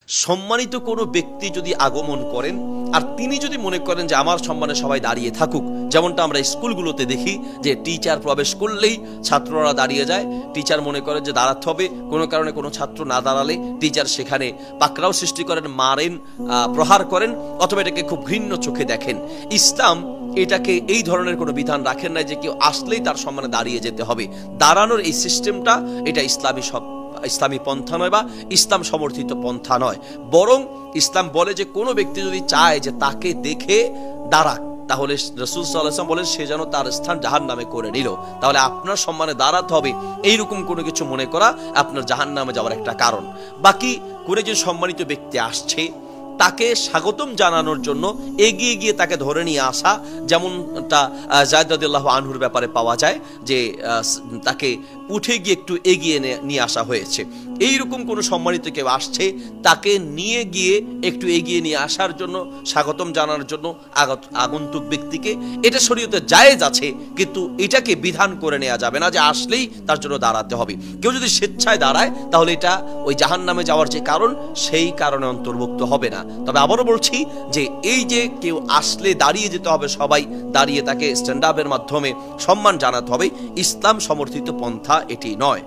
সম্মানিত কোনো ব্যক্তি যদি আগমন করেন আর তিনি যদি মনে করেন যে আমার সম্মানে সবাই দাঁড়িয়ে থাকুক, যেমনটা আমরা স্কুলগুলোতে দেখি যে টিচার প্রবেশ করলেই ছাত্ররা দাঁড়িয়ে যায়, টিচার মনে করেন যে দাঁড়াতে হবে, কোনো কারণে কোনো ছাত্র না দাঁড়ালে টিচার সেখানে পাকড়াও সৃষ্টি করেন, মারেন, প্রহার করেন, অথবা এটাকে খুব ঘৃণ্য চোখে দেখেন। ইসলাম এটাকে এই ধরনের কোনো বিধান রাখেন না যে কেউ আসলেই তার সম্মানে দাঁড়িয়ে যেতে হবে। দাঁড়ানোর এই সিস্টেমটা এটা ইসলামী পন্থা নয় বা ইসলাম সমর্থিত পন্থা নয়, বরং ইসলাম বলে যে কোনো ব্যক্তি যদি চায় যে তাকে দেখে দাঁড়াক, তাহলে রাসূল সাল্লাল্লাহু আলাইহি ওয়াসাল্লাম বলেন সে যেন তার স্থান জাহান্নামে করে নিল। তাহলে আপনার সম্মানে দাঁড়াতে হবে এইরকম কোনো কিছু মনে করা আপনার জাহান্নামে যাওয়ার একটা কারণ। বাকি করে যে সম্মানিত ব্যক্তি আসছে তাকে স্বাগতম জানানোর জন্য এগিয়ে গিয়ে তাকে ধরে নিয়ে আসা, যেমনটা যায়েদ রাদিয়াল্লাহু আনহুর ব্যাপারে পাওয়া যায় যে তাকে উঠে গিয়ে একটু এগিয়ে নিয়ে আসা হয়েছে। এইরকম কোনো সম্মানিত কেউ আসছে তাকে নিয়ে গিয়ে একটু এগিয়ে নিয়ে আসার জন্য, স্বাগতম জানানোর জন্য আগন্তুক ব্যক্তিকে, এটা শরীয়তে জায়েজ আছে, কিন্তু এটাকে বিধান করে নেওয়া যাবে না যে আসলেই তার জন্য দাঁড়াতে হবে। কেউ যদি স্বেচ্ছায় দাঁড়ায় তাহলে এটা ওই জাহান্নামে যাওয়ার যে কারণ সেই কারণে অন্তর্ভুক্ত হবে না। তবে আবারও বলছি যে এই যে কেউ আসলে দাঁড়িয়ে যেতে হবে, সবাই দাঁড়িয়ে তাকে স্ট্যান্ড আপের মাধ্যমে সম্মান জানাতে হবে, ইসলাম সমর্থিত পন্থা এটি নয়।